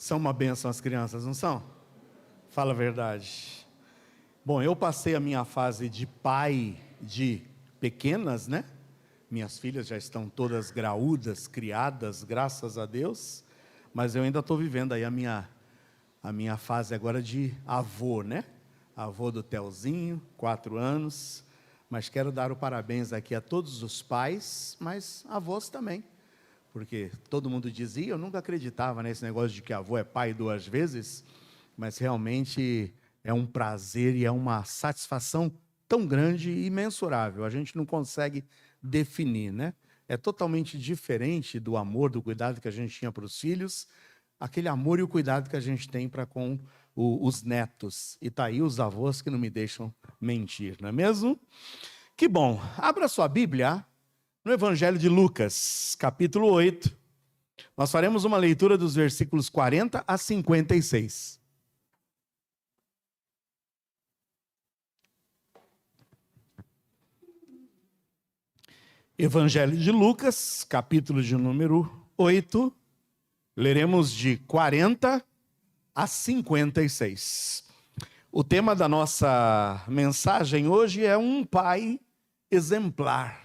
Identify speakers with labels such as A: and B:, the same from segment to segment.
A: São uma bênção as crianças, não são? Fala a verdade. Bom, eu passei a minha fase de pai de pequenas, né? Minhas filhas já estão todas graúdas, criadas, graças a Deus. Mas eu ainda estou vivendo aí a minha fase agora de avô, né? Avô do Telzinho, 4 anos. Mas quero dar o parabéns aqui a todos os pais, mas avós também. Porque todo mundo dizia, eu nunca acreditava nesse negócio de que avô é pai 2 vezes, mas realmente é um prazer e é uma satisfação tão grande e imensurável. A gente não consegue definir, né? É totalmente diferente do amor, do cuidado que a gente tinha para os filhos, aquele amor e o cuidado que a gente tem para com os netos. E tá aí os avós que não me deixam mentir, não é mesmo? Que bom. Abra sua Bíblia no Evangelho de Lucas, capítulo 8. Nós faremos uma leitura dos versículos 40 a 56. Evangelho de Lucas, capítulo de número 8. Leremos de 40 a 56. O tema da nossa mensagem hoje é um pai exemplar.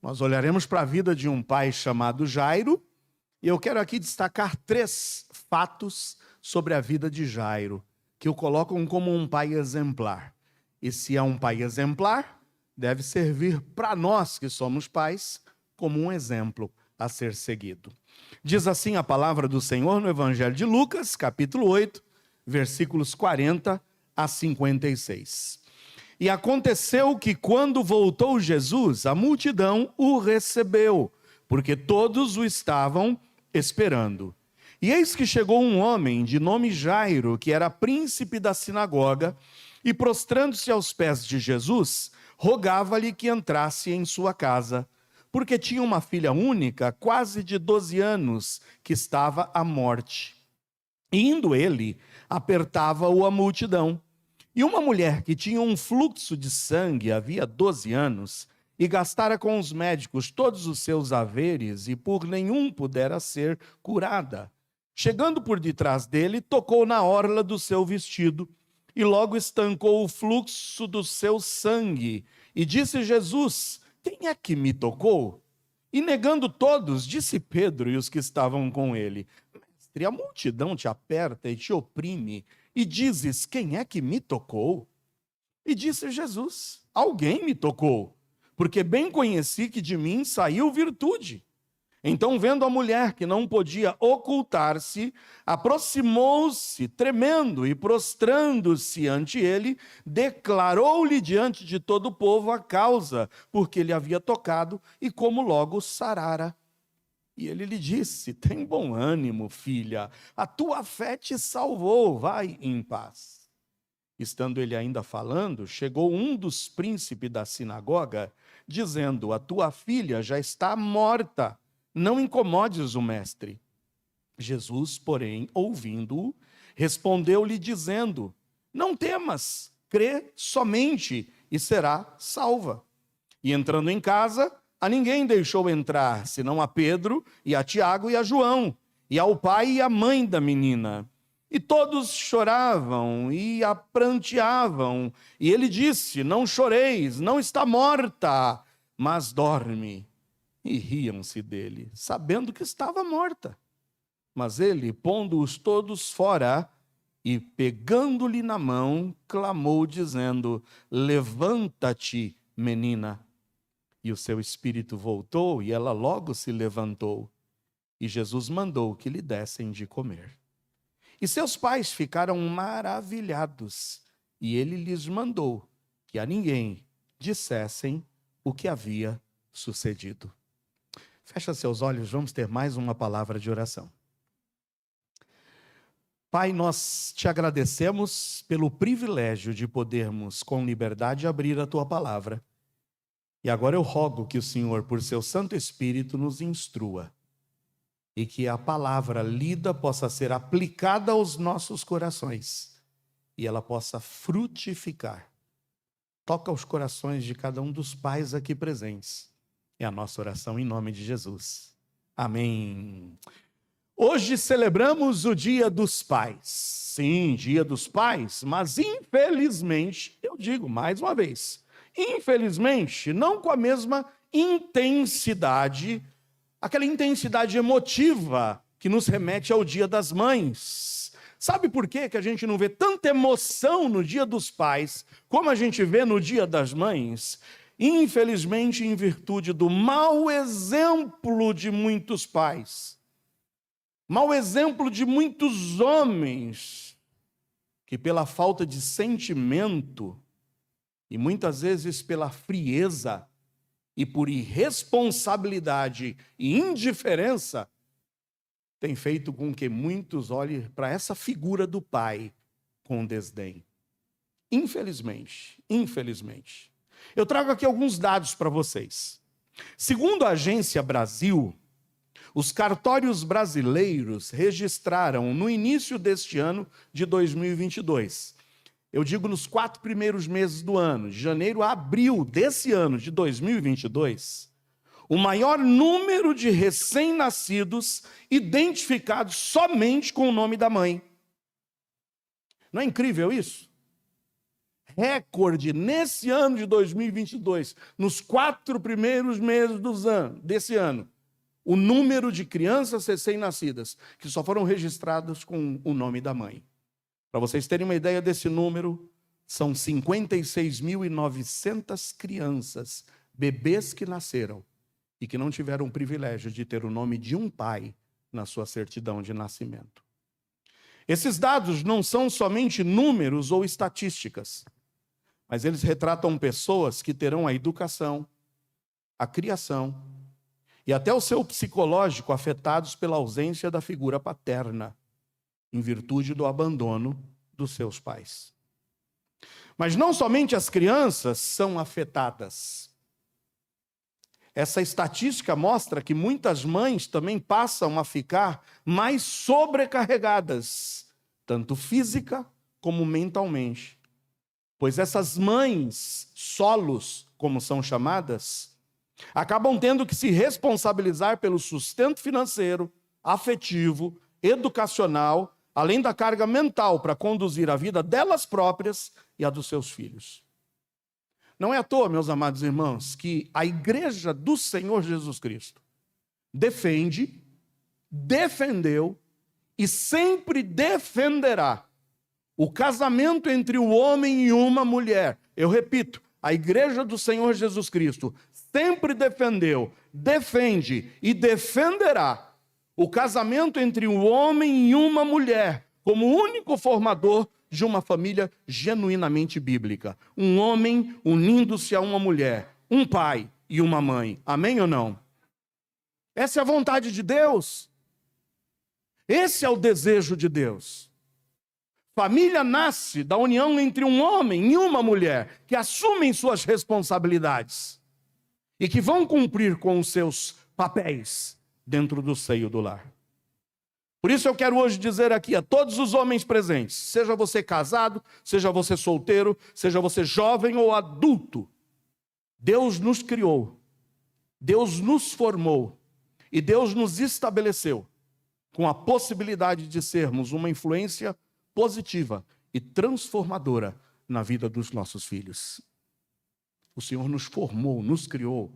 A: Nós olharemos para a vida de um pai chamado Jairo, e eu quero aqui destacar 3 fatos sobre a vida de Jairo, que o colocam como um pai exemplar. E se é um pai exemplar, deve servir para nós que somos pais como um exemplo a ser seguido. Diz assim a palavra do Senhor no Evangelho de Lucas, capítulo 8, versículos 40 a 56. E aconteceu que quando voltou Jesus, a multidão o recebeu, porque todos o estavam esperando. E eis que chegou um homem de nome Jairo, que era príncipe da sinagoga, e prostrando-se aos pés de Jesus, rogava-lhe que entrasse em sua casa, porque tinha uma filha única, quase de 12 anos, que estava à morte. E indo ele, apertava-o a multidão. E uma mulher que tinha um fluxo de sangue havia 12 anos, e gastara com os médicos todos os seus haveres, e por nenhum pudera ser curada. Chegando por detrás dele, tocou na orla do seu vestido, e logo estancou o fluxo do seu sangue. E disse Jesus: quem é que me tocou? E negando todos, disse Pedro e os que estavam com ele: Mestre, a multidão te aperta e te oprime, e dizes: quem é que me tocou? E disse Jesus: alguém me tocou, porque bem conheci que de mim saiu virtude. Então, vendo a mulher que não podia ocultar-se, aproximou-se, tremendo e prostrando-se ante ele, declarou-lhe diante de todo o povo a causa, porque ele havia tocado e como logo sarara. E ele lhe disse: tem bom ânimo, filha, a tua fé te salvou, vai em paz. Estando ele ainda falando, chegou um dos príncipes da sinagoga, dizendo: a tua filha já está morta, não incomodes o mestre. Jesus, porém, ouvindo-o, respondeu-lhe dizendo: não temas, crê somente e será salva. E entrando em casa, a ninguém deixou entrar, senão a Pedro e a Tiago e a João, e ao pai e à mãe da menina. E todos choravam e a pranteavam. E ele disse: não choreis, não está morta, mas dorme. E riam-se dele, sabendo que estava morta. Mas ele, pondo-os todos fora, e pegando-lhe na mão, clamou, dizendo: levanta-te, menina. E o seu espírito voltou, e ela logo se levantou. E Jesus mandou que lhe dessem de comer. E seus pais ficaram maravilhados, e ele lhes mandou que a ninguém dissessem o que havia sucedido. Fecha seus olhos, vamos ter mais uma palavra de oração. Pai, nós te agradecemos pelo privilégio de podermos, com liberdade, abrir a tua palavra. E agora eu rogo que o Senhor, por seu Santo Espírito, nos instrua e que a palavra lida possa ser aplicada aos nossos corações e ela possa frutificar. Toca os corações de cada um dos pais aqui presentes. É a nossa oração em nome de Jesus. Amém. Hoje celebramos o Dia dos Pais. Sim, Dia dos Pais, mas infelizmente, eu digo mais uma vez, infelizmente, não com a mesma intensidade, aquela intensidade emotiva que nos remete ao Dia das Mães. Sabe por quê que a gente não vê tanta emoção no Dia dos Pais como a gente vê no Dia das Mães? Infelizmente, em virtude do mau exemplo de muitos pais, mau exemplo de muitos homens, que pela falta de sentimento, e muitas vezes pela frieza, e por irresponsabilidade e indiferença, tem feito com que muitos olhem para essa figura do pai com desdém. Infelizmente, infelizmente. Eu trago aqui alguns dados para vocês. Segundo a Agência Brasil, os cartórios brasileiros registraram no início deste ano de 2022, eu digo nos 4 primeiros meses do ano, de janeiro a abril desse ano de 2022, o maior número de recém-nascidos identificados somente com o nome da mãe. Não é incrível isso? Recorde nesse ano de 2022, nos 4 primeiros meses desse ano, o número de crianças recém-nascidas que só foram registradas com o nome da mãe. Para vocês terem uma ideia desse número, são 56.900 crianças, bebês que nasceram e que não tiveram o privilégio de ter o nome de um pai na sua certidão de nascimento. Esses dados não são somente números ou estatísticas, mas eles retratam pessoas que terão a educação, a criação e até o seu psicológico afetados pela ausência da figura paterna, em virtude do abandono dos seus pais. Mas não somente as crianças são afetadas. Essa estatística mostra que muitas mães também passam a ficar mais sobrecarregadas, tanto física como mentalmente. Pois essas mães solos, como são chamadas, acabam tendo que se responsabilizar pelo sustento financeiro, afetivo, educacional, além da carga mental para conduzir a vida delas próprias e a dos seus filhos. Não é à toa, meus amados irmãos, que a Igreja do Senhor Jesus Cristo defendeu e sempre defenderá o casamento entre o homem e uma mulher. Eu repito, a Igreja do Senhor Jesus Cristo sempre defendeu, defende e defenderá o casamento entre um homem e uma mulher como único formador de uma família genuinamente bíblica. Um homem unindo-se a uma mulher, um pai e uma mãe. Amém ou não? Essa é a vontade de Deus. Esse é o desejo de Deus. Família nasce da união entre um homem e uma mulher que assumem suas responsabilidades e que vão cumprir com os seus papéis dentro do seio do lar. Por isso eu quero hoje dizer aqui a todos os homens presentes, seja você casado, seja você solteiro, seja você jovem ou adulto, Deus nos criou, Deus nos formou e Deus nos estabeleceu com a possibilidade de sermos uma influência positiva e transformadora na vida dos nossos filhos. O Senhor nos formou, nos criou,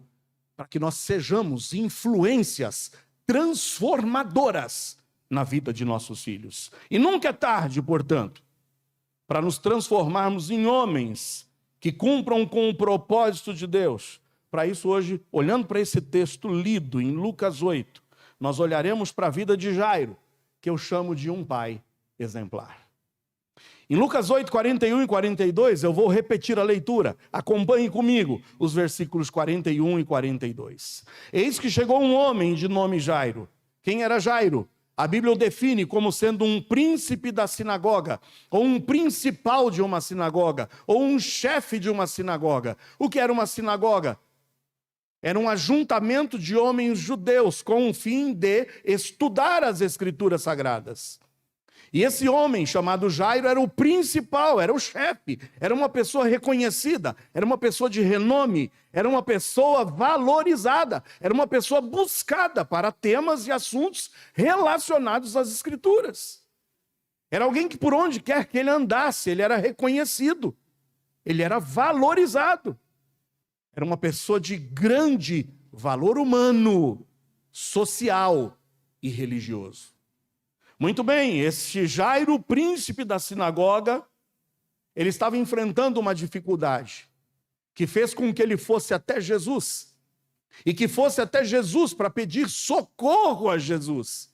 A: para que nós sejamos influências transformadoras na vida de nossos filhos. E nunca é tarde, portanto, para nos transformarmos em homens que cumpram com o propósito de Deus. Para isso, hoje, olhando para esse texto lido em Lucas 8, nós olharemos para a vida de Jairo, que eu chamo de um pai exemplar. Em Lucas 8, 41 e 42, eu vou repetir a leitura. Acompanhe comigo os versículos 41 e 42. Eis que chegou um homem de nome Jairo. Quem era Jairo? A Bíblia o define como sendo um príncipe da sinagoga, ou um principal de uma sinagoga, ou um chefe de uma sinagoga. O que era uma sinagoga? Era um ajuntamento de homens judeus com o fim de estudar as Escrituras Sagradas. E esse homem chamado Jairo era o principal, era o chefe, era uma pessoa reconhecida, era uma pessoa de renome, era uma pessoa valorizada, era uma pessoa buscada para temas e assuntos relacionados às Escrituras. Era alguém que por onde quer que ele andasse, ele era reconhecido, ele era valorizado. Era uma pessoa de grande valor humano, social e religioso. Muito bem, este Jairo, príncipe da sinagoga, ele estava enfrentando uma dificuldade que fez com que ele fosse até Jesus, e que fosse até Jesus para pedir socorro a Jesus.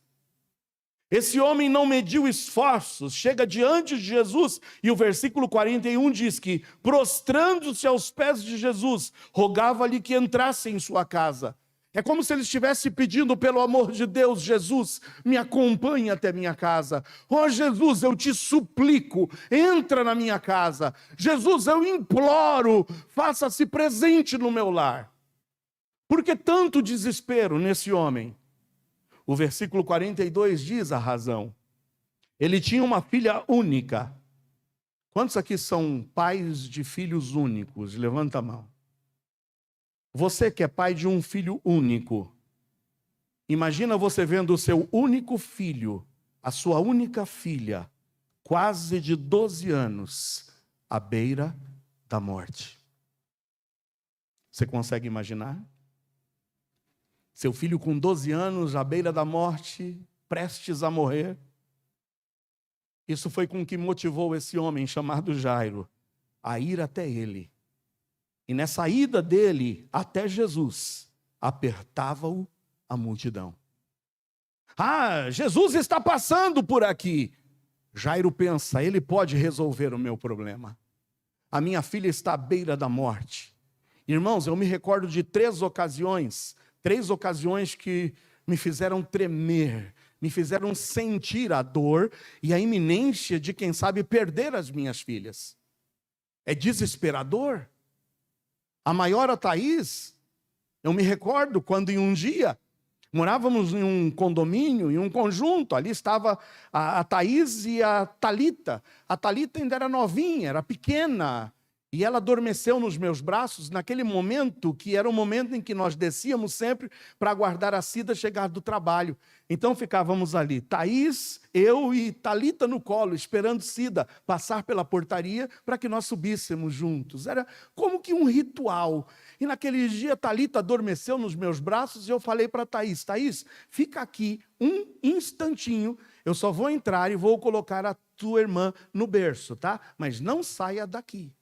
A: Esse homem não mediu esforços, chega diante de Jesus, e o versículo 41 diz que, prostrando-se aos pés de Jesus, rogava-lhe que entrasse em sua casa. É como se ele estivesse pedindo, pelo amor de Deus, Jesus, me acompanhe até minha casa. Oh, Jesus, eu te suplico, entra na minha casa. Jesus, eu imploro, faça-se presente no meu lar. Por que tanto desespero nesse homem? O versículo 42 diz a razão. Ele tinha uma filha única. Quantos aqui são pais de filhos únicos? Levanta a mão. Você que é pai de um filho único, imagina você vendo o seu único filho, a sua única filha, quase de 12 anos, à beira da morte. Você consegue imaginar? Seu filho com 12 anos, à beira da morte, prestes a morrer. Isso foi com que motivou esse homem chamado Jairo a ir até ele. E nessa ida dele até Jesus, apertava-o a multidão. Ah, Jesus está passando por aqui. Jairo pensa, ele pode resolver o meu problema. A minha filha está à beira da morte. Irmãos, eu me recordo de três ocasiões que me fizeram tremer, me fizeram sentir a dor e a iminência de, quem sabe, perder as minhas filhas. É desesperador. A maior, a Thaís, eu me recordo quando em um dia, morávamos em um condomínio, em um conjunto, ali estava a Thaís e a Thalita. A Thalita ainda era novinha, era pequena, e ela adormeceu nos meus braços naquele momento, que era o momento em que nós descíamos sempre para aguardar a Cida chegar do trabalho. Então ficávamos ali, Thaís, eu e Thalita no colo, esperando Cida passar pela portaria para que nós subíssemos juntos. Era como que um ritual. E naquele dia Thalita adormeceu nos meus braços e eu falei para Thaís, Thaís, fica aqui um instantinho, eu só vou entrar e vou colocar a tua irmã no berço, tá? Mas não saia daqui.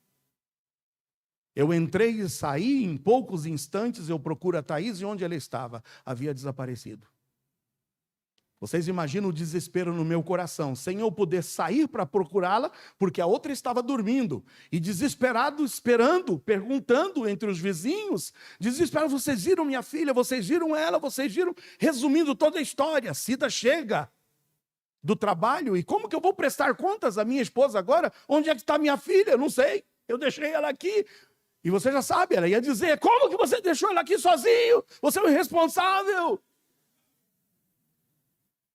A: Eu entrei e saí, em poucos instantes eu procuro a Thaís e onde ela estava? Havia desaparecido. Vocês imaginam o desespero no meu coração, sem eu poder sair para procurá-la, porque a outra estava dormindo. E desesperado, esperando, perguntando entre os vizinhos, desesperado, vocês viram minha filha, vocês viram ela, vocês viram? Resumindo toda a história, Cida chega do trabalho, e como que eu vou prestar contas à minha esposa agora? Onde é que está minha filha? Eu não sei, eu deixei ela aqui. E você já sabe, ela ia dizer, como que você deixou ela aqui sozinho? Você é o irresponsável.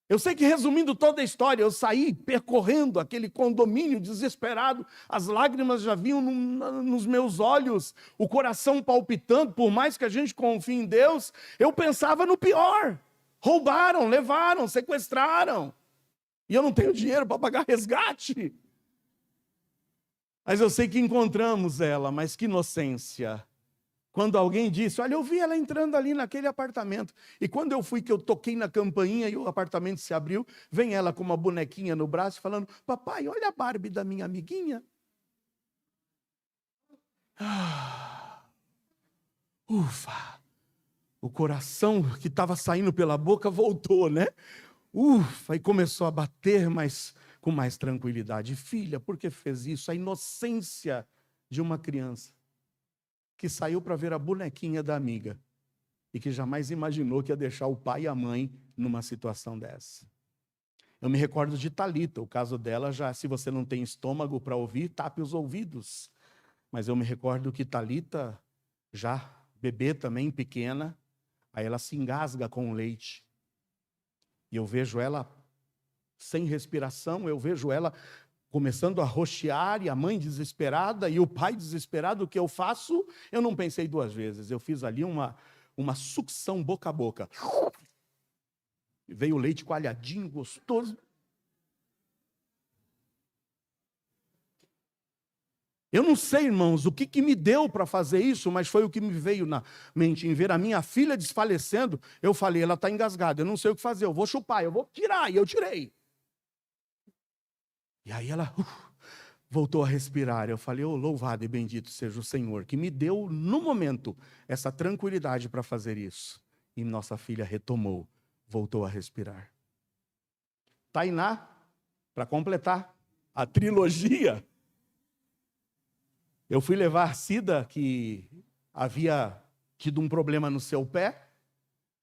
A: Eu sei que, resumindo toda a história, eu saí percorrendo aquele condomínio desesperado, as lágrimas já vinham nos meus olhos, o coração palpitando, por mais que a gente confie em Deus, eu pensava no pior. Roubaram, levaram, sequestraram. E eu não tenho dinheiro para pagar resgate. Mas eu sei que encontramos ela, mas que inocência. Quando alguém disse, olha, eu vi ela entrando ali naquele apartamento. E quando eu fui, que eu toquei na campainha e o apartamento se abriu, vem ela com uma bonequinha no braço, falando, papai, olha a Barbie da minha amiguinha. Ufa! O coração que estava saindo pela boca voltou, né? Ufa! E começou a bater, mas com mais tranquilidade. Filha, por que fez isso? A inocência de uma criança que saiu para ver a bonequinha da amiga e que jamais imaginou que ia deixar o pai e a mãe numa situação dessa. Eu me recordo de Thalita, o caso dela já, se você não tem estômago para ouvir, tape os ouvidos. Mas eu me recordo que Thalita, já bebê também, pequena, aí ela se engasga com o leite. E eu vejo ela sem respiração. Eu vejo ela começando a roxear, e a mãe desesperada, e o pai desesperado. O que eu faço? Eu não pensei duas vezes. Eu fiz ali uma sucção boca a boca. Veio o leite coalhadinho, gostoso. Eu não sei, irmãos, o que me deu para fazer isso, mas foi o que me veio na mente. Em ver a minha filha desfalecendo, eu falei, ela está engasgada, eu não sei o que fazer, eu vou chupar, eu vou tirar. E eu tirei. E aí ela voltou a respirar. Eu falei, louvado e bendito seja o Senhor, que me deu, no momento, essa tranquilidade para fazer isso. E nossa filha retomou, voltou a respirar. Tainá, para completar a trilogia, eu fui levar Cida, que havia tido um problema no seu pé.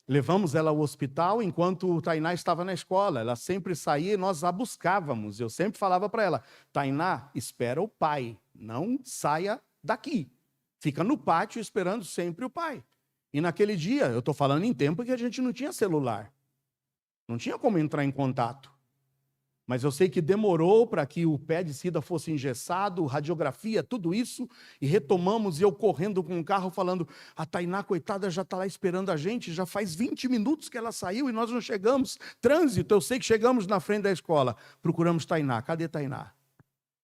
A: Levamos ela ao hospital enquanto Tainá estava na escola. Ela sempre saía e nós a buscávamos. Eu sempre falava para ela, Tainá, espera o pai, não saia daqui. Fica no pátio esperando sempre o pai. E naquele dia, eu estou falando em tempo que a gente não tinha celular. Não tinha como entrar em contato. Mas eu sei que demorou para que o pé de Cida fosse engessado, radiografia, tudo isso, e retomamos, e eu correndo com o carro falando, a Tainá, coitada, já está lá esperando a gente, já faz 20 minutos que ela saiu e nós não chegamos. Trânsito, eu sei que chegamos na frente da escola, procuramos Tainá, cadê Tainá?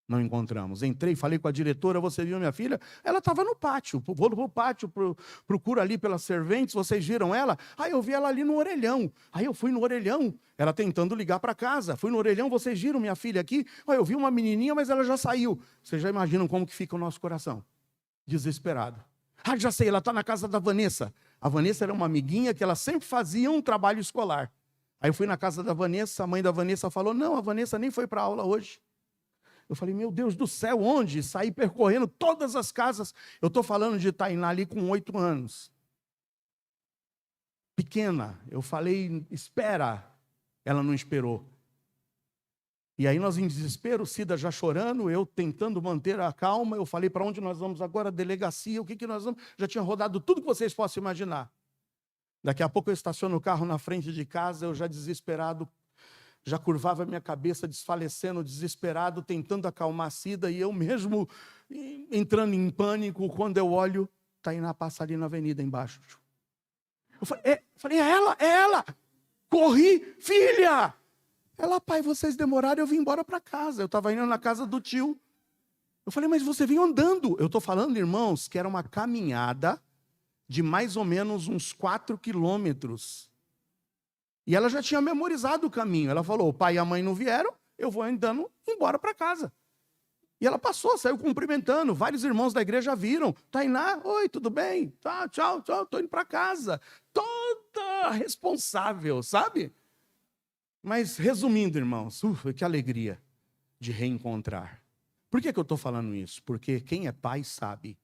A: Não encontramos. Entrei, falei com a diretora, você viu minha filha? Ela estava no pátio, vou para o pátio, procuro ali pelas serventes, vocês viram ela? Aí eu vi ela ali no orelhão. Aí eu fui no orelhão, ela tentando ligar para casa. Fui no orelhão, vocês viram minha filha aqui? Aí eu vi uma menininha, mas ela já saiu. Vocês já imaginam como que fica o nosso coração? Desesperado. Ah, já sei, ela está na casa da Vanessa. A Vanessa era uma amiguinha que ela sempre fazia um trabalho escolar. Aí eu fui na casa da Vanessa, a mãe da Vanessa falou, não, a Vanessa nem foi para a aula hoje. Eu falei, meu Deus do céu, onde? Saí percorrendo todas as casas. Eu estou falando de Tainá ali com 8 anos. Pequena. Eu falei, espera. Ela não esperou. E aí nós em desespero, Cida já chorando, eu tentando manter a calma. Eu falei, para onde nós vamos agora? Delegacia, o que nós vamos? Já tinha rodado tudo que vocês possam imaginar. Daqui a pouco eu estaciono o carro na frente de casa, eu já desesperado, já curvava minha cabeça, desfalecendo, desesperado, tentando acalmar a Cida, e eu mesmo entrando em pânico, quando eu olho, Tainá passa ali na avenida embaixo. Eu falei, é ela! Corri, filha! Ela, pai, vocês demoraram, eu vim embora para casa. Eu estava indo na casa do tio. Eu falei, mas você veio andando. Eu estou falando, irmãos, que era uma caminhada de mais ou menos uns 4 quilômetros. E ela já tinha memorizado o caminho. Ela falou, o pai e a mãe não vieram, eu vou andando embora para casa. E ela passou, saiu cumprimentando. Vários irmãos da igreja viram. Tainá, oi, tudo bem? Tá, tchau, estou indo para casa. Toda responsável, sabe? Mas resumindo, irmãos, que alegria de reencontrar. Por que eu estou falando isso? Porque quem é pai sabe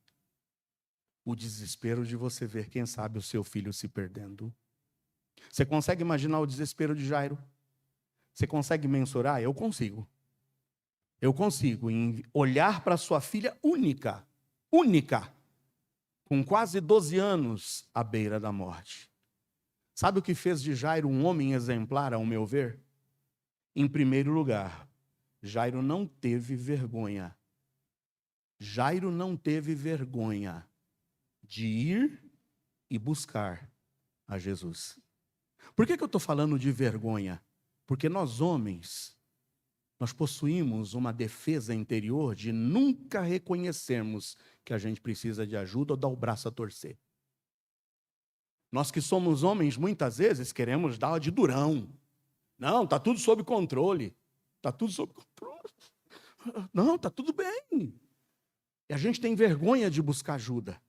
A: o desespero de você ver, quem sabe, o seu filho se perdendo. Você consegue imaginar o desespero de Jairo? Você consegue mensurar? Eu consigo. Eu consigo em olhar para sua filha única, com quase 12 anos à beira da morte. Sabe o que fez de Jairo um homem exemplar, ao meu ver? Em primeiro lugar, Jairo não teve vergonha. Jairo não teve vergonha de ir e buscar a Jesus. Por que eu estou falando de vergonha? Porque nós homens, nós possuímos uma defesa interior de nunca reconhecermos que a gente precisa de ajuda ou dar o braço a torcer. Nós que somos homens, muitas vezes, queremos dar de durão. Não, está tudo sob controle. Está tudo sob controle. Não, está tudo bem. E a gente tem vergonha de buscar ajuda.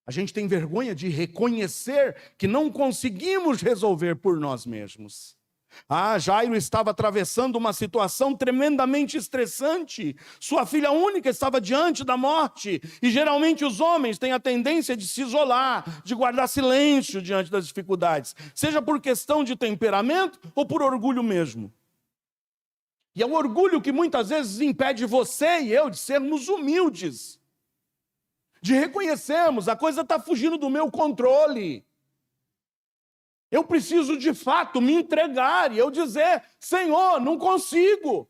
A: A gente tem vergonha de reconhecer que não conseguimos resolver por nós mesmos. Jairo estava atravessando uma situação tremendamente estressante. Sua filha única estava diante da morte. E geralmente os homens têm a tendência de se isolar, de guardar silêncio diante das dificuldades. Seja por questão de temperamento ou por orgulho mesmo. E é o orgulho que muitas vezes impede você e eu de sermos humildes. De reconhecermos, a coisa está fugindo do meu controle. Eu preciso de fato me entregar e eu dizer, Senhor, não consigo.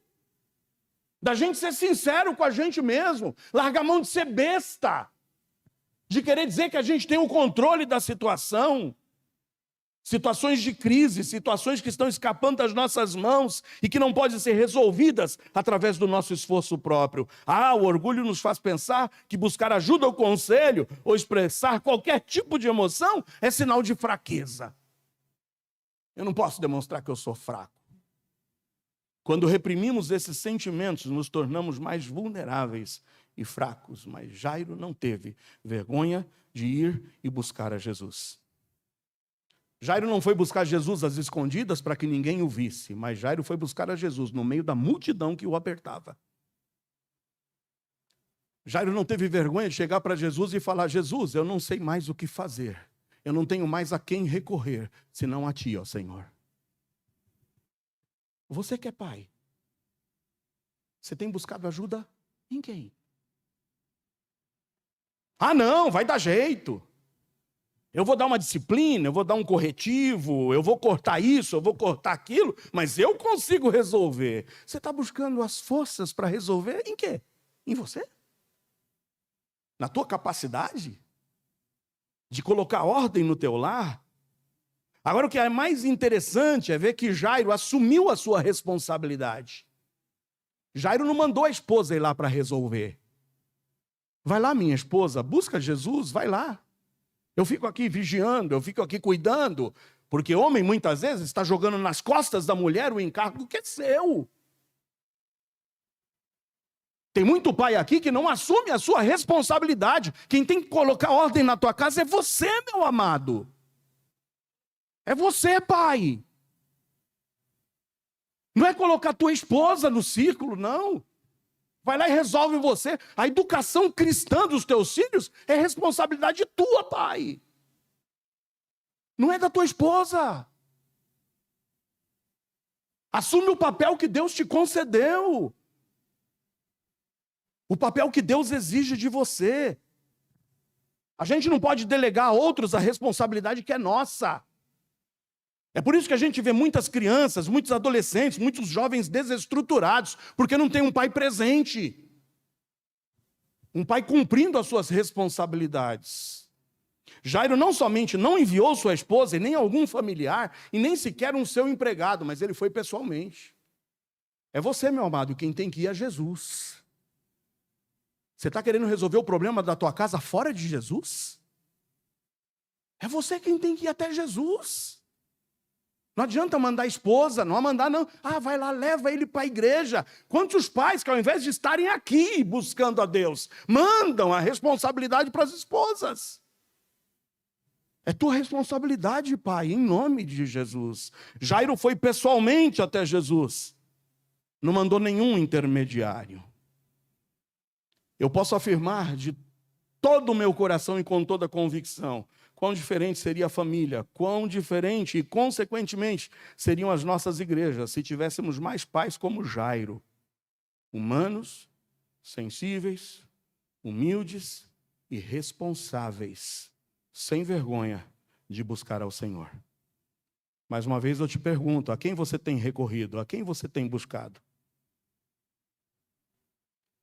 A: Da gente ser sincero com a gente mesmo, largar a mão de ser besta, de querer dizer que a gente tem o controle da situação. Situações de crise, situações que estão escapando das nossas mãos e que não podem ser resolvidas através do nosso esforço próprio. O orgulho nos faz pensar que buscar ajuda ou conselho ou expressar qualquer tipo de emoção é sinal de fraqueza. Eu não posso demonstrar que eu sou fraco. Quando reprimimos esses sentimentos, nos tornamos mais vulneráveis e fracos. Mas Jairo não teve vergonha de ir e buscar a Jesus. Jairo não foi buscar Jesus às escondidas para que ninguém o visse, mas Jairo foi buscar a Jesus no meio da multidão que o apertava. Jairo não teve vergonha de chegar para Jesus e falar, Jesus, eu não sei mais o que fazer. Eu não tenho mais a quem recorrer, senão a Ti, ó Senhor. Você que é pai, você tem buscado ajuda em quem? Não, vai dar jeito. Eu vou dar uma disciplina, eu vou dar um corretivo, eu vou cortar isso, eu vou cortar aquilo, mas eu consigo resolver. Você está buscando as forças para resolver em quê? Em você? Na tua capacidade de colocar ordem no teu lar? Agora, o que é mais interessante é ver que Jairo assumiu a sua responsabilidade. Jairo não mandou a esposa ir lá para resolver. Vai lá, minha esposa, busca Jesus, vai lá. Eu fico aqui vigiando, eu fico aqui cuidando, porque homem muitas vezes está jogando nas costas da mulher o encargo que é seu. Tem muito pai aqui que não assume a sua responsabilidade. Quem tem que colocar ordem na tua casa é você, meu amado. É você, pai. Não é colocar tua esposa no círculo, não. Vai lá e resolve você. A educação cristã dos teus filhos é responsabilidade tua, pai. Não é da tua esposa. Assume o papel que Deus te concedeu. O papel que Deus exige de você. A gente não pode delegar a outros a responsabilidade que é nossa. É por isso que a gente vê muitas crianças, muitos adolescentes, muitos jovens desestruturados, porque não tem um pai presente. Um pai cumprindo as suas responsabilidades. Jairo não somente não enviou sua esposa e nem algum familiar, e nem sequer um seu empregado, mas ele foi pessoalmente. É você, meu amado, quem tem que ir a Jesus. Você está querendo resolver o problema da tua casa fora de Jesus? É você quem tem que ir até Jesus. Não adianta mandar a esposa, não mandar não. Vai lá, leva ele para a igreja. Quantos pais que ao invés de estarem aqui buscando a Deus, mandam a responsabilidade para as esposas? É tua responsabilidade, pai, em nome de Jesus. Jairo foi pessoalmente até Jesus. Não mandou nenhum intermediário. Eu posso afirmar de todo o meu coração e com toda a convicção, quão diferente seria a família, quão diferente e, consequentemente, seriam as nossas igrejas se tivéssemos mais pais como Jairo. Humanos, sensíveis, humildes e responsáveis, sem vergonha de buscar ao Senhor. Mais uma vez eu te pergunto, a quem você tem recorrido? A quem você tem buscado?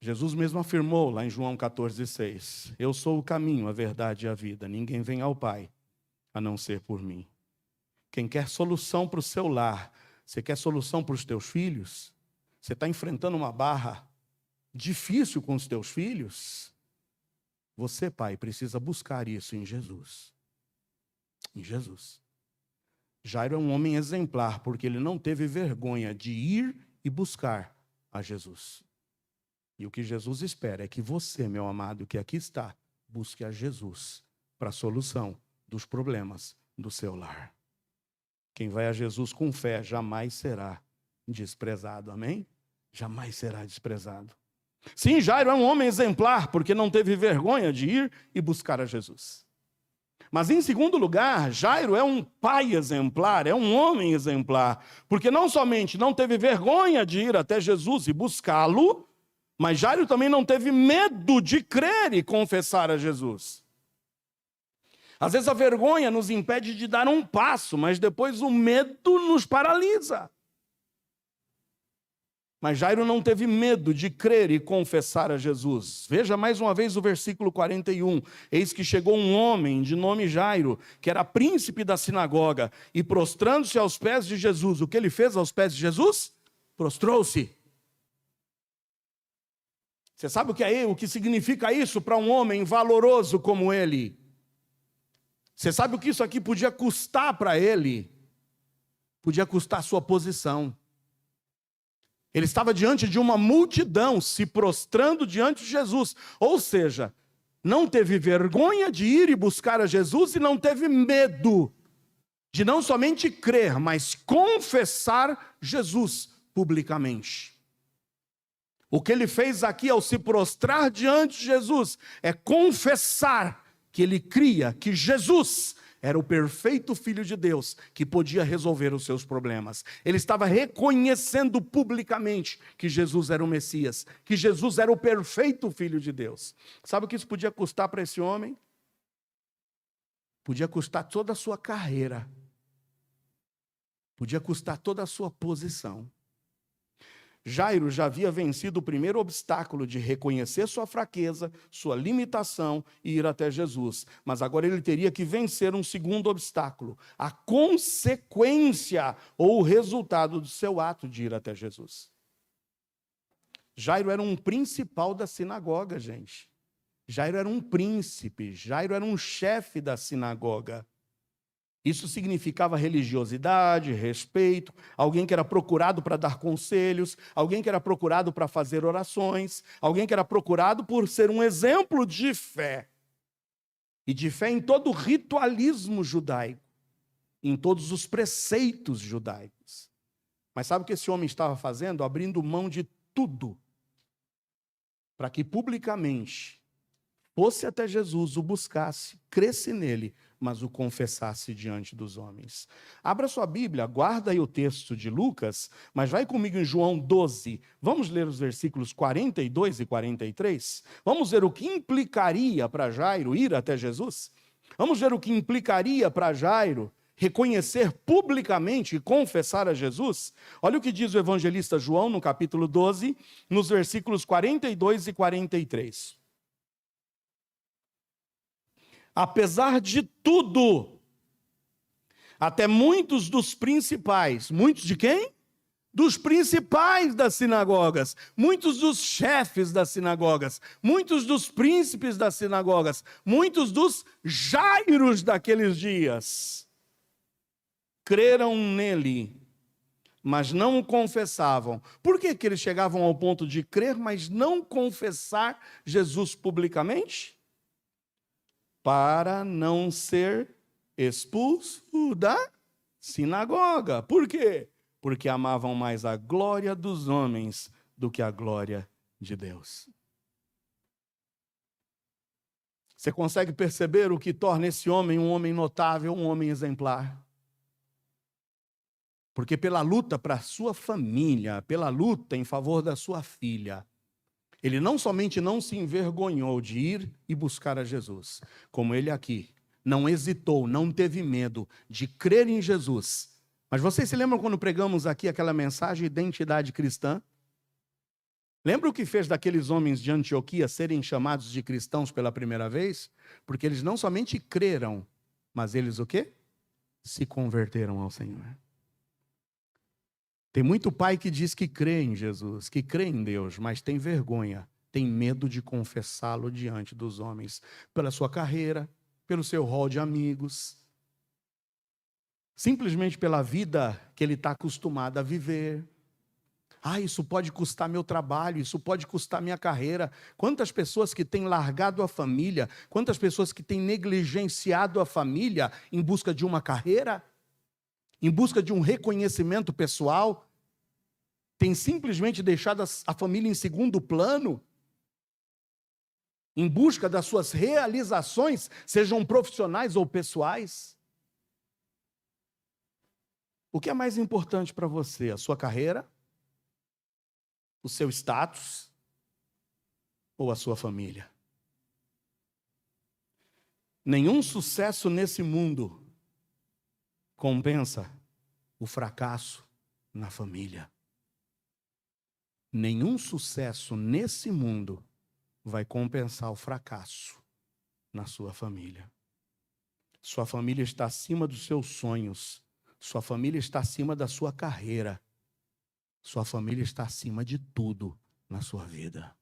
A: Jesus mesmo afirmou lá em João 14,6, eu sou o caminho, a verdade e a vida. Ninguém vem ao Pai a não ser por mim. Quem quer solução para o seu lar, você quer solução para os teus filhos? Você está enfrentando uma barra difícil com os teus filhos? Você, pai, precisa buscar isso em Jesus. Em Jesus. Jairo é um homem exemplar, porque ele não teve vergonha de ir e buscar a Jesus. E o que Jesus espera é que você, meu amado, que aqui está, busque a Jesus para a solução dos problemas do seu lar. Quem vai a Jesus com fé jamais será desprezado, amém? Jamais será desprezado. Sim, Jairo é um homem exemplar, porque não teve vergonha de ir e buscar a Jesus. Mas em segundo lugar, Jairo é um pai exemplar, é um homem exemplar, porque não somente não teve vergonha de ir até Jesus e buscá-lo, mas Jairo também não teve medo de crer e confessar a Jesus. Às vezes a vergonha nos impede de dar um passo, mas depois o medo nos paralisa. Mas Jairo não teve medo de crer e confessar a Jesus. Veja mais uma vez o versículo 41. Eis que chegou um homem de nome Jairo, que era príncipe da sinagoga, e prostrando-se aos pés de Jesus. O que ele fez aos pés de Jesus? Prostrou-se. Você sabe o que significa isso para um homem valoroso como ele? Você sabe o que isso aqui podia custar para ele? Podia custar a sua posição. Ele estava diante de uma multidão, se prostrando diante de Jesus. Ou seja, não teve vergonha de ir e buscar a Jesus e não teve medo de não somente crer, mas confessar Jesus publicamente. O que ele fez aqui ao se prostrar diante de Jesus é confessar que ele cria que Jesus era o perfeito Filho de Deus que podia resolver os seus problemas. Ele estava reconhecendo publicamente que Jesus era o Messias, que Jesus era o perfeito Filho de Deus. Sabe o que isso podia custar para esse homem? Podia custar toda a sua carreira. Podia custar toda a sua posição. Jairo já havia vencido o primeiro obstáculo de reconhecer sua fraqueza, sua limitação e ir até Jesus. Mas agora ele teria que vencer um segundo obstáculo, a consequência ou o resultado do seu ato de ir até Jesus. Jairo era um principal da sinagoga, gente. Jairo era um príncipe, Jairo era um chefe da sinagoga. Isso significava religiosidade, respeito, alguém que era procurado para dar conselhos, alguém que era procurado para fazer orações, alguém que era procurado por ser um exemplo de fé. E de fé em todo o ritualismo judaico, em todos os preceitos judaicos. Mas sabe o que esse homem estava fazendo? Abrindo mão de tudo, para que publicamente fosse até Jesus, o buscasse, cresce nele, mas o confessasse diante dos homens. Abra sua Bíblia, guarda aí o texto de Lucas, mas vai comigo em João 12. Vamos ler os versículos 42 e 43? Vamos ver o que implicaria para Jairo ir até Jesus? Vamos ver o que implicaria para Jairo reconhecer publicamente e confessar a Jesus? Olha o que diz o evangelista João no capítulo 12, nos versículos 42 e 43. Apesar de tudo, até muitos dos principais, muitos de quem? Dos principais das sinagogas, muitos dos chefes das sinagogas, muitos dos príncipes das sinagogas, muitos dos Jairos daqueles dias, creram nele, mas não o confessavam. Por que eles chegavam ao ponto de crer, mas não confessar Jesus publicamente? Para não ser expulso da sinagoga. Por quê? Porque amavam mais a glória dos homens do que a glória de Deus. Você consegue perceber o que torna esse homem um homem notável, um homem exemplar? Porque pela luta para a sua família, pela luta em favor da sua filha, ele não somente não se envergonhou de ir e buscar a Jesus, como ele aqui não hesitou, não teve medo de crer em Jesus. Mas vocês se lembram quando pregamos aqui aquela mensagem de identidade cristã? Lembra o que fez daqueles homens de Antioquia serem chamados de cristãos pela primeira vez? Porque eles não somente creram, mas eles o quê? Se converteram ao Senhor. Tem muito pai que diz que crê em Jesus, que crê em Deus, mas tem vergonha, tem medo de confessá-lo diante dos homens, pela sua carreira, pelo seu rol de amigos, simplesmente pela vida que ele está acostumado a viver. Isso pode custar meu trabalho, isso pode custar minha carreira. Quantas pessoas que têm largado a família, quantas pessoas que têm negligenciado a família em busca de uma carreira, em busca de um reconhecimento pessoal, tem simplesmente deixado a família em segundo plano, em busca das suas realizações, sejam profissionais ou pessoais. O que é mais importante para você? A sua carreira? O seu status? Ou a sua família? Nenhum sucesso nesse mundo compensa o fracasso na família. Nenhum sucesso nesse mundo vai compensar o fracasso na sua família. Sua família está acima dos seus sonhos. Sua família está acima da sua carreira. Sua família está acima de tudo na sua vida.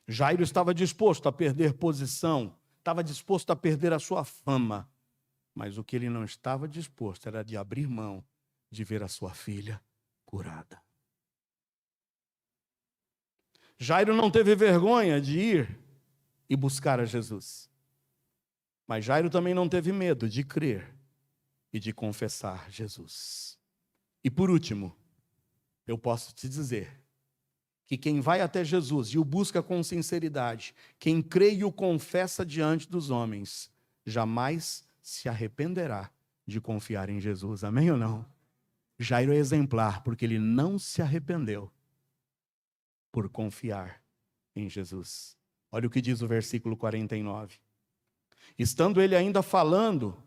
A: Jairo estava disposto a perder posição, estava disposto a perder a sua fama, mas o que ele não estava disposto era de abrir mão de ver a sua filha curada. Jairo não teve vergonha de ir e buscar a Jesus, mas Jairo também não teve medo de crer e de confessar Jesus. E por último, eu posso te dizer que quem vai até Jesus e o busca com sinceridade, quem crê e o confessa diante dos homens, jamais se arrependerá de confiar em Jesus. Amém ou não? Jairo é exemplar, porque ele não se arrependeu por confiar em Jesus. Olha o que diz o versículo 49. Estando ele ainda falando,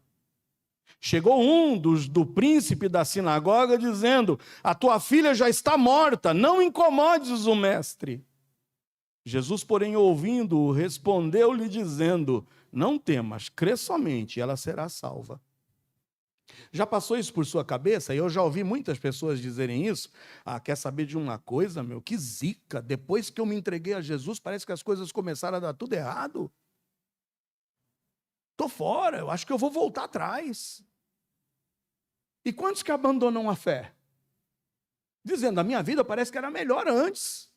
A: chegou um do príncipe da sinagoga dizendo: a tua filha já está morta, não incomodes o mestre. Jesus, porém, ouvindo-o, respondeu-lhe dizendo: não temas, crê somente, ela será salva. Já passou isso por sua cabeça? Eu já ouvi muitas pessoas dizerem isso. Quer saber de uma coisa, meu? Que zica, depois que eu me entreguei a Jesus, parece que as coisas começaram a dar tudo errado. Estou fora, eu acho que eu vou voltar atrás. E quantos que abandonam a fé? Dizendo, a minha vida parece que era melhor antes.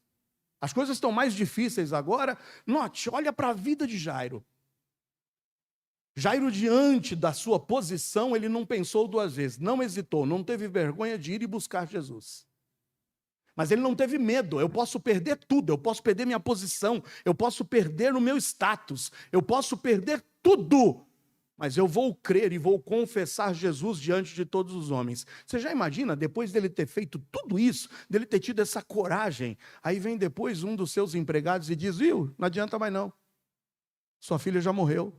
A: As coisas estão mais difíceis agora. Note, olha para a vida de Jairo. Jairo, diante da sua posição, ele não pensou duas vezes, não hesitou, não teve vergonha de ir e buscar Jesus. Mas ele não teve medo. Eu posso perder tudo, eu posso perder minha posição, eu posso perder o meu status, eu posso perder tudo, mas eu vou crer e vou confessar Jesus diante de todos os homens. Você já imagina, depois dele ter feito tudo isso, dele ter tido essa coragem, aí vem depois um dos seus empregados e diz: viu, não adianta mais não, sua filha já morreu.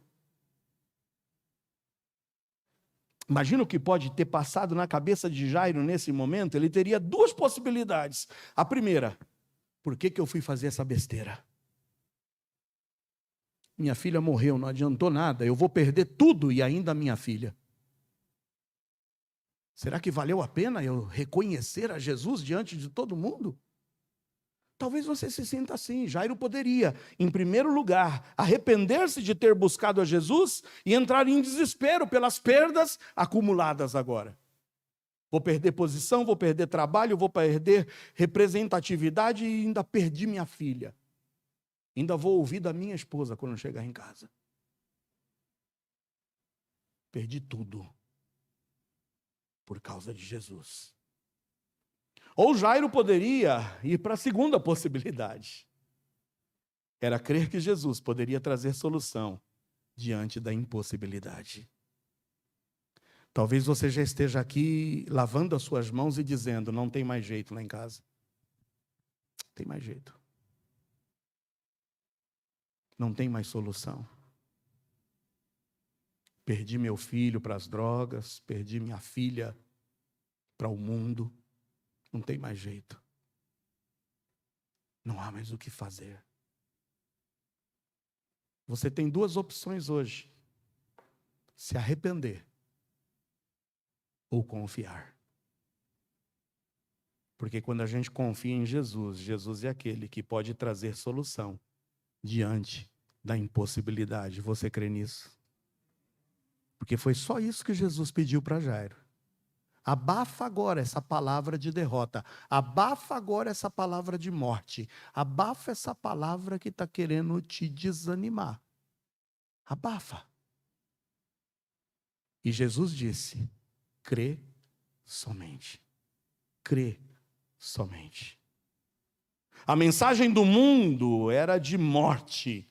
A: Imagina o que pode ter passado na cabeça de Jairo nesse momento. Ele teria duas possibilidades. A primeira: por que eu fui fazer essa besteira? Minha filha morreu, não adiantou nada, eu vou perder tudo e ainda a minha filha. Será que valeu a pena eu reconhecer a Jesus diante de todo mundo? Talvez você se sinta assim. Jairo poderia, em primeiro lugar, arrepender-se de ter buscado a Jesus e entrar em desespero pelas perdas acumuladas agora. Vou perder posição, vou perder trabalho, vou perder representatividade e ainda perdi minha filha. Ainda vou ouvir da minha esposa quando chegar em casa. Perdi tudo por causa de Jesus. Ou Jairo poderia ir para a segunda possibilidade. Era crer que Jesus poderia trazer solução diante da impossibilidade. Talvez você já esteja aqui lavando as suas mãos e dizendo: não tem mais jeito lá em casa. Não tem mais jeito. Não tem mais solução. Perdi meu filho para as drogas, perdi minha filha para o mundo. Não tem mais jeito. Não há mais o que fazer. Você tem duas opções hoje: se arrepender ou confiar. Porque quando a gente confia em Jesus, Jesus é aquele que pode trazer solução diante da impossibilidade. Você crê nisso? Porque foi só isso que Jesus pediu para Jairo. Abafa agora essa palavra de derrota. Abafa agora essa palavra de morte. Abafa essa palavra que está querendo te desanimar. Abafa. E Jesus disse: crê somente. Crê somente. A mensagem do mundo era de morte.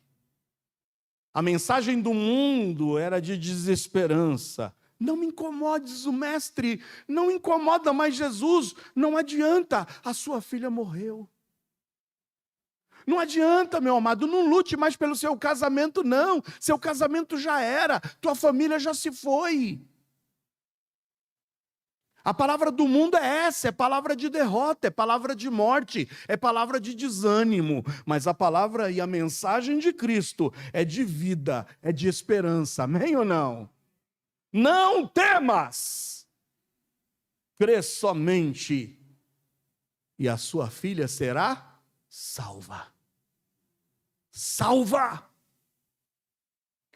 A: A mensagem do mundo era de desesperança. Não me incomodes o mestre, não incomoda mais Jesus, não adianta, a sua filha morreu. Não adianta, meu amado, não lute mais pelo seu casamento, não. Seu casamento já era, tua família já se foi. A palavra do mundo é essa, é palavra de derrota, é palavra de morte, é palavra de desânimo. Mas a palavra e a mensagem de Cristo é de vida, é de esperança. Amém ou não? Não temas, crê somente, e a sua filha será salva. Salva!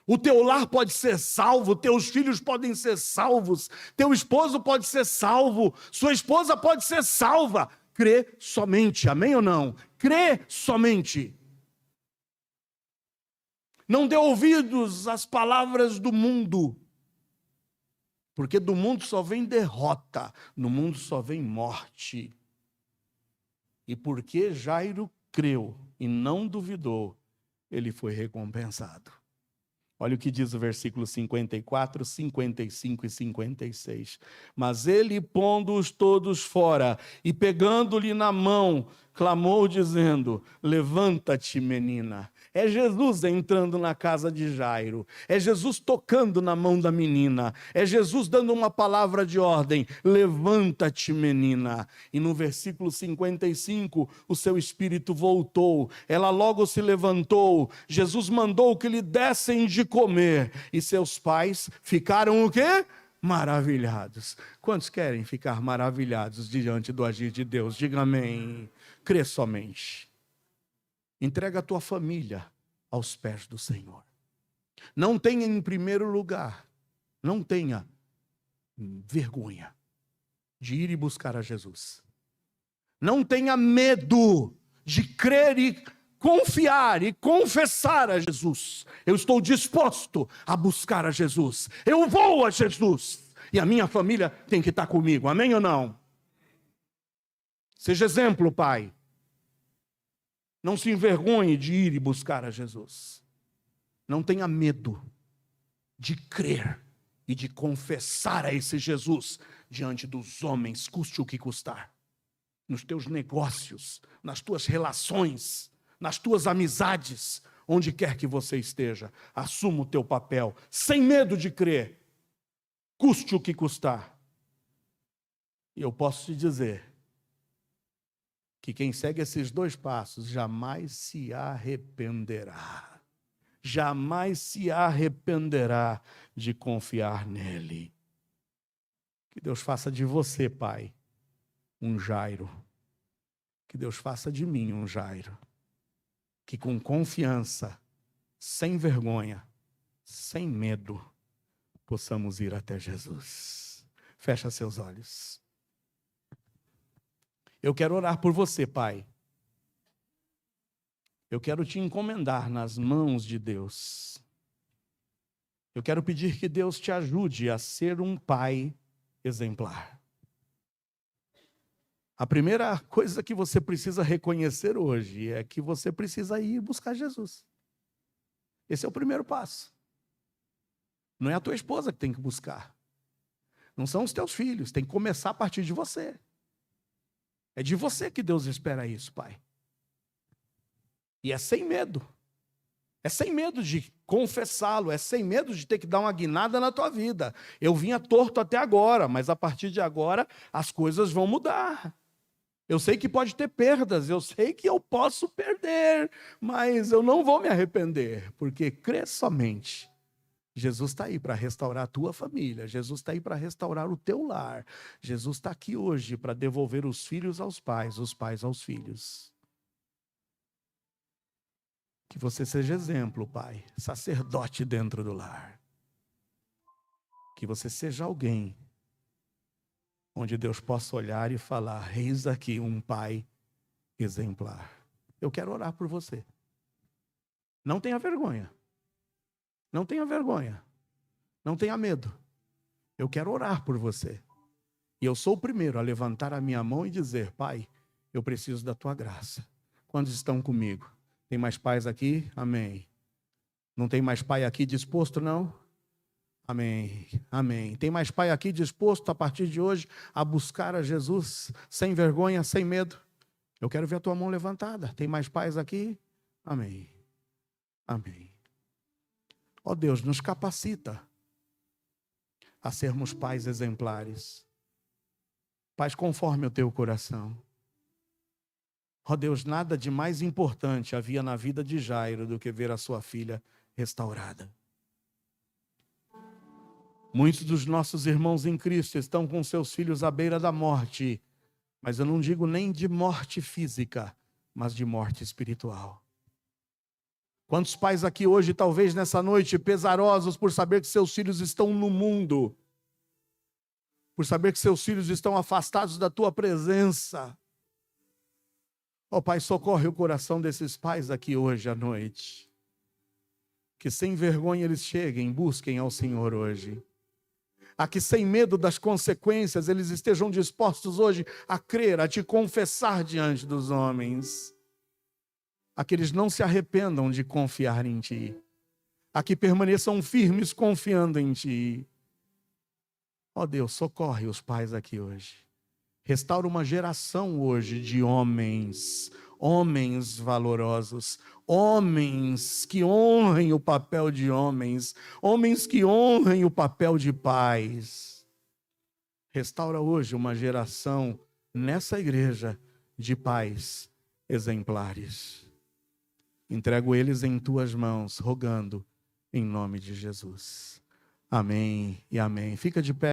A: O teu lar pode ser salvo, teus filhos podem ser salvos, teu esposo pode ser salvo, sua esposa pode ser salva. Crê somente, amém ou não? Crê somente. Não dê ouvidos às palavras do mundo, porque do mundo só vem derrota, no mundo só vem morte. E porque Jairo creu e não duvidou, ele foi recompensado. Olha o que diz o versículo 54, 55 e 56. Mas ele, pondo-os todos fora e pegando-lhe na mão, clamou dizendo: levanta-te, menina. É Jesus entrando na casa de Jairo. É Jesus tocando na mão da menina. É Jesus dando uma palavra de ordem: levanta-te, menina. E no versículo 55, o seu espírito voltou. Ela logo se levantou. Jesus mandou que lhe dessem de comer. E seus pais ficaram o quê? Maravilhados. Quantos querem ficar maravilhados diante do agir de Deus? Diga amém. Crê somente. Entrega a tua família aos pés do Senhor. Não tenha em primeiro lugar, não tenha vergonha de ir e buscar a Jesus. Não tenha medo de crer e confiar e confessar a Jesus. Eu estou disposto a buscar a Jesus. Eu vou a Jesus. E a minha família tem que estar comigo. Amém ou não? Seja exemplo, pai. Não se envergonhe de ir e buscar a Jesus. Não tenha medo de crer e de confessar a esse Jesus diante dos homens, custe o que custar. Nos teus negócios, nas tuas relações, nas tuas amizades, onde quer que você esteja, assuma o teu papel, sem medo de crer, custe o que custar. E eu posso te dizer que quem segue esses dois passos jamais se arrependerá. Jamais se arrependerá de confiar nele. Que Deus faça de você, pai, um Jairo. Que Deus faça de mim um Jairo. Que com confiança, sem vergonha, sem medo, possamos ir até Jesus. Fecha seus olhos. Eu quero orar por você, pai. Eu quero te encomendar nas mãos de Deus. Eu quero pedir que Deus te ajude a ser um pai exemplar. A primeira coisa que você precisa reconhecer hoje é que você precisa ir buscar Jesus. Esse é o primeiro passo. Não é a tua esposa que tem que buscar. Não são os teus filhos, tem que começar a partir de você. É de você que Deus espera isso, pai. E é sem medo. É sem medo de confessá-lo, é sem medo de ter que dar uma guinada na tua vida. Eu vinha torto até agora, mas a partir de agora as coisas vão mudar. Eu sei que pode ter perdas, eu sei que eu posso perder, mas eu não vou me arrepender, porque crê somente. Jesus está aí para restaurar a tua família, Jesus está aí para restaurar o teu lar, Jesus está aqui hoje para devolver os filhos aos pais, os pais aos filhos. Que você seja exemplo, pai, sacerdote dentro do lar. Que você seja alguém onde Deus possa olhar e falar: eis aqui um pai exemplar. Eu quero orar por você. Não tenha vergonha. Não tenha vergonha. Não tenha medo. Eu quero orar por você. E eu sou o primeiro a levantar a minha mão e dizer: pai, eu preciso da tua graça. Quantos estão comigo? Tem mais pais aqui? Amém. Não tem mais pai aqui disposto, não? Amém. Amém. Tem mais pai aqui disposto a partir de hoje a buscar a Jesus sem vergonha, sem medo? Eu quero ver a tua mão levantada. Tem mais pais aqui? Amém. Amém. Ó Deus, nos capacita a sermos pais exemplares. Pais conforme o teu coração. Ó Deus, nada de mais importante havia na vida de Jairo do que ver a sua filha restaurada. Muitos dos nossos irmãos em Cristo estão com seus filhos à beira da morte, mas eu não digo nem de morte física, mas de morte espiritual. Quantos pais aqui hoje, talvez nessa noite, pesarosos por saber que seus filhos estão no mundo, por saber que seus filhos estão afastados da tua presença. Ó Pai, socorre o coração desses pais aqui hoje à noite. Que sem vergonha eles cheguem, busquem ao Senhor hoje. A que sem medo das consequências eles estejam dispostos hoje a crer, a te confessar diante dos homens. A que eles não se arrependam de confiar em ti. A que permaneçam firmes confiando em ti. Ó Deus, socorre os pais aqui hoje. Restaura uma geração hoje de homens valorosos, homens que honrem o papel de homens, homens que honrem o papel de pais. Restaura hoje uma geração nessa igreja de pais exemplares. Entrego eles em tuas mãos, rogando em nome de Jesus. Amém e amém. Fica de pé.